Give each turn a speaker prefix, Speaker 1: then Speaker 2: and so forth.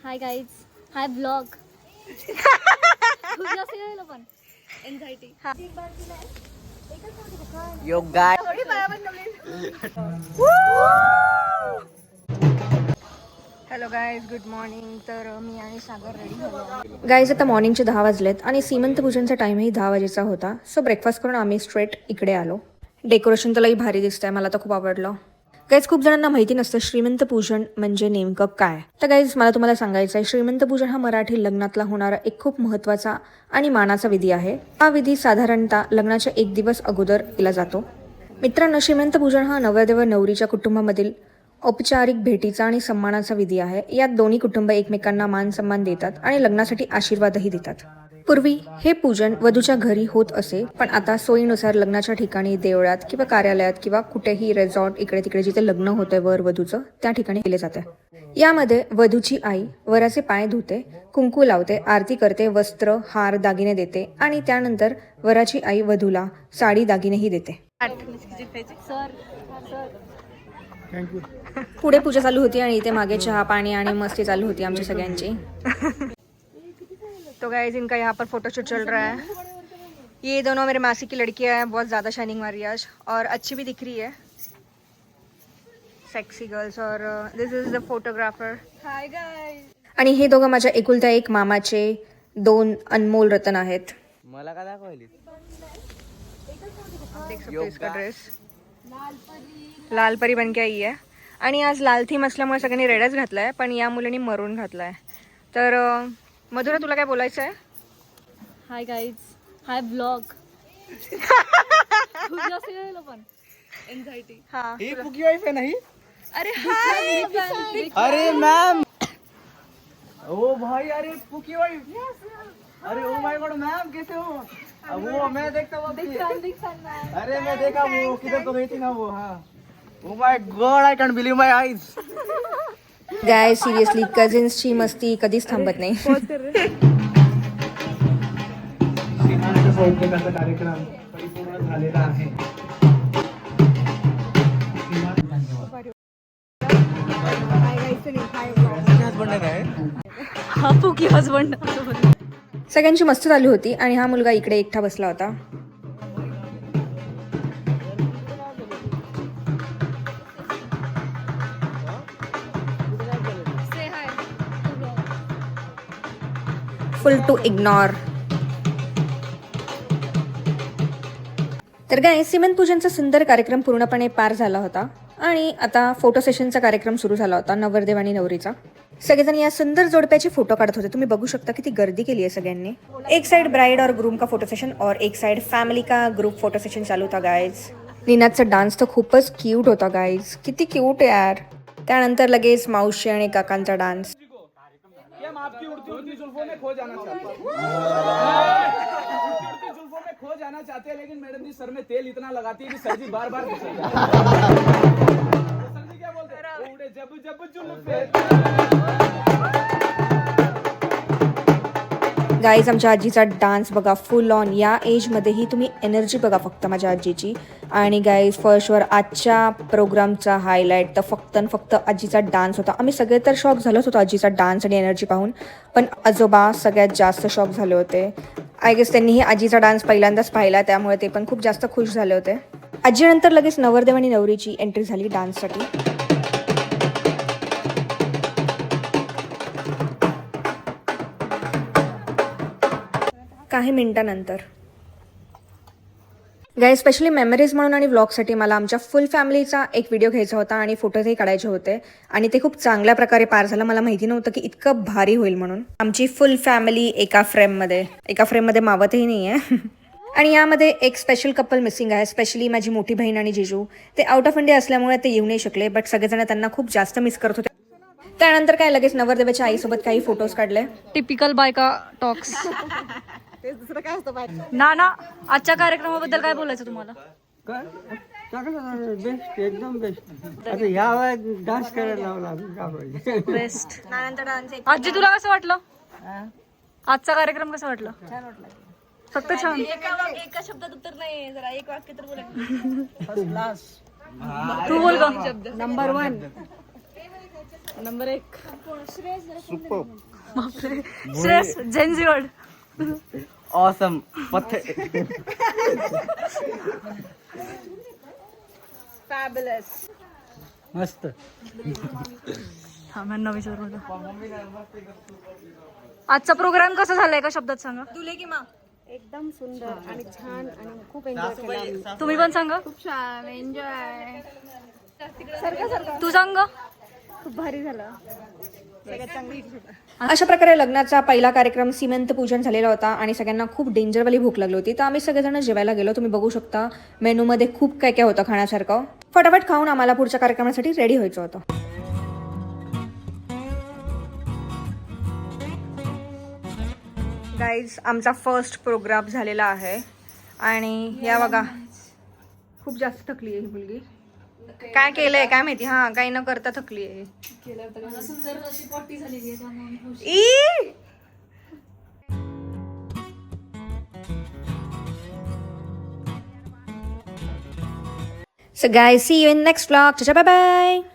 Speaker 1: Hi guys, हाय blog. पण anxiety
Speaker 2: यो गाय
Speaker 3: hello guys, good morning. तर मी आणि सागर रेडी झालो. गाईज आता मॉर्निंगचे 10 वाजलेत आणि सीमंत पूजनचा टाईमही 10 वाजेचा होता. सो ब्रेकफास्ट करून आम्ही स्ट्रेट इकडे आलो. डेकोरेशन तर भारी दिसतंय, मला तर खूप आवडलं. गाईज खूप जणांना माहिती नसतं श्रीमंत पूजन म्हणजे नेमकं काय. तर गाईज मला तुम्हाला सांगायचं आहे, श्रीमंत पूजन हा मराठी लग्नातला होणारा एक खूप महत्त्वाचा आणि मानाचा विधी आहे. हा विधी साधारणतः लग्नाच्या 1 दिवस अगोदर केला जातो. मित्रांनो, श्रीमंत पूजन हा नवरदेव नवरीच्या कुटुंबामधील औपचारिक भेटीचा आणि सन्मानाचा विधी आहे. यात दोन्ही कुटुंब एकमेकांना मान सन्मान देतात आणि लग्नासाठी आशीर्वादही देतात. पूर्वी हे पूजन वधूच्या घरी होत असे, पण आता सोयीनुसार लग्नाच्या ठिकाणी, देवळात किंवा कार्यालयात किंवा कुठेही रिसॉर्ट इकडे तिकडे जिथे लग्न होतंय वर वधूचं त्या ठिकाणी केले जाते. यामध्ये वधूची आई वराचे पाय धुते, कुंकू लावते, आरती करते, वस्त्र, हार, दागिने देते आणि त्यानंतर वराची आई वधूला साडी दागिनेही देते. पुढे पूजा चालू होती आणि इथे मागे चहा पाणी आणि मस्ती चालू होती आमच्या सगळ्यांची. तो गाइस, इनका यहाँ पर फोटोशूट चल रहा है. ये दोनों मेरे मासी की लड़कियां हैं, बहुत ज़्यादा शाइनिंग मारी है आज और अच्छी भी दिख रही है, सेक्सी गर्ल्स. और this is the photographer. Hi guys. आणि हे दोघं माझ्या एकुलत्या एक मामाचे 2 अनमोल रतन आहेत.
Speaker 2: मला का दाखवली
Speaker 3: देख सकते हो इसका ड्रेस, लाल परी बन के आई है. आणि आज लाल थीम असल्यामुळे सगळ्यांनी रेडच घातलाय, पण या मुलांनी मरून घातलाय. तर मधुरा, तुला काय बोलायचं आहे?
Speaker 1: हाय गाईज, हाय ब्लॉग. पण एन्झायटी.
Speaker 3: हाँ,
Speaker 2: ही पुकी वाइफ है नहीं?
Speaker 3: अरे हाय.
Speaker 2: अरे मैम, ओ भाई, अरे पुकी वाइफ. अरे ओ माय गॉड मैम, कैसे हो? वो मैं देखता हूँ. अरे मैं देखा वो किधर तो गई थी ना वो. हाँ, oh my God, I can't believe my eyes.
Speaker 3: Guy, seriously कझिन्सची मस्ती कधीच थांबत नाही.
Speaker 4: सिंहाचा स्वयंपाकाचा कार्यक्रम परिपूर्ण झालेला आहे.
Speaker 1: हा पुकी हजबंड.
Speaker 3: सगळ्यांची मस्त चालू होती आणि हा मुलगा इकडे एकटा बसला होता. Full to ignore. तर गाय, सीमंत पूजनचा सुंदर कार्यक्रम पूर्णपणे पार झाला होता आणि आता फोटो सेशनचा कार्यक्रम सुरू झाला होता नवरदेव आणि नवरीचा. सगळेजण या सुंदर जोडप्याचे फोटो काढत होते. तुम्ही बघू शकता किती गर्दी केली आहे सगळ्यांनी. एक साइड ब्राइड और ग्रूम का फोटो सेशन और एक साइड फॅमिली का ग्रुप फोटो सेशन चालू होता गाइज. निनादचा डान्स तर खूपच क्यूट होता गाइज, किती क्यूट आहे यार. त्यानंतर लगेच मावशी आणि काकांचा डान्स.
Speaker 4: हम आपकी उड़ती उड़ती जुल्फों में खो जाना चाहते हैं, लेकिन मैडम जी सर में तेल इतना लगाती है कि सर जी बार बार सर जी क्या बोलते हैं, उड़े जब जब जुल्फे.
Speaker 3: गाईज, आमच्या आजीचा डान्स बघा फुल ऑन. या एजमध्येही तुम्ही एनर्जी बघा फक्त माझ्या आजीची. आणि गाईज, फर्स्टवर आजच्या प्रोग्रामचा हायलाईट तर फक्त आजीचा डान्स होता. आम्ही सगळे तर शॉक झालोच होतो आजीचा डान्स आणि एनर्जी पाहून, पण आजोबा सगळ्यात जास्त शॉक झाले होते. आय गेस त्यांनीही आजीचा डान्स पहिल्यांदाच पाहिला, त्यामुळे ते पण खूप जास्त खुश झाले होते. आजीनंतर लगेच नवरदेव आणि नवरीची एंट्री झाली डान्ससाठी. काही मिनिटानंतर गाय, स्पेशली मेमरीज म्हणून आणि व्लॉगसाठी मला आमच्या फुल फॅमिलीचा एक व्हिडिओ घ्यायचा होता आणि फोटोजही काढायचे होते आणि ते खूप चांगल्या प्रकारे पार झालं. मला माहिती नव्हतं की इतकं भारी होईल म्हणून. आमची फुल फॅमिली एका फ्रेममध्ये मावतही नाही आहे. आणि यामध्ये एक स्पेशल कपल मिसिंग आहे, स्पेशली माझी मोठी बहीण आणि जिजू. ते आउट ऑफ इंडिया असल्यामुळे ते येऊ नाही शकले, बट सगळेजण त्यांना खूप जास्त मिस करत होते. त्यानंतर काय लगेच नवरदेवाच्या आईसोबत काही फोटोज काढले.
Speaker 1: टिपिकल बायका टॉक्स. ना आजच्या कार्यक्रमाबद्दल काय बोलायचं तुम्हाला?
Speaker 2: बेस्ट, एकदम बेस्ट. आता ह्या डान्स करायला लावला.
Speaker 1: बेस्ट. आजी, तुला कसं वाटलं आजचा कार्यक्रम? कसा वाटला?
Speaker 3: छान वाटलं.
Speaker 1: फक्त छान. एका शब्दात उत्तर नाही, जरा एक वाक्य तर बोला.
Speaker 3: First class.
Speaker 1: तू बोल का? नंबर 1. नंबर 1 बापरे श्रेयस जेनझी वर्ड
Speaker 2: ऑसम पत्ते मस्त
Speaker 1: हा विचार आजचा प्रोग्राम कसा झालाय का शब्दात सांगा तुले की मा
Speaker 5: एकदम सुंदर आणि छान आणि खूप एन्जॉय केला.
Speaker 1: तुम्ही पण सांगा
Speaker 5: खूप छान एन्जॉय.
Speaker 1: तू सांग
Speaker 5: खूप भारी झालं.
Speaker 3: अशा प्रकारे लग्नाचा पहिला कार्यक्रम सीमंत पूजन झालेला होता आणि सगळ्यांना खूप डेंजरवाली भूक लागली होती. तर आम्ही सगळेजण जेवायला गेलो. तुम्ही बघू शकता मेनूमध्ये खूप काय काय होतं खाण्यासारखं. फटाफट खाऊन आम्हाला पुढच्या कार्यक्रमासाठी रेडी व्हायचं होतं. गाईज आमचा फर्स्ट प्रोग्राम झालेला आहे आणि या बघा खूप जास्त थकली आहे ही मुलगी. काय केलंय काय माहिती. हा काही न करता थकली आहे. So guys, see you in next vlog. Bye bye.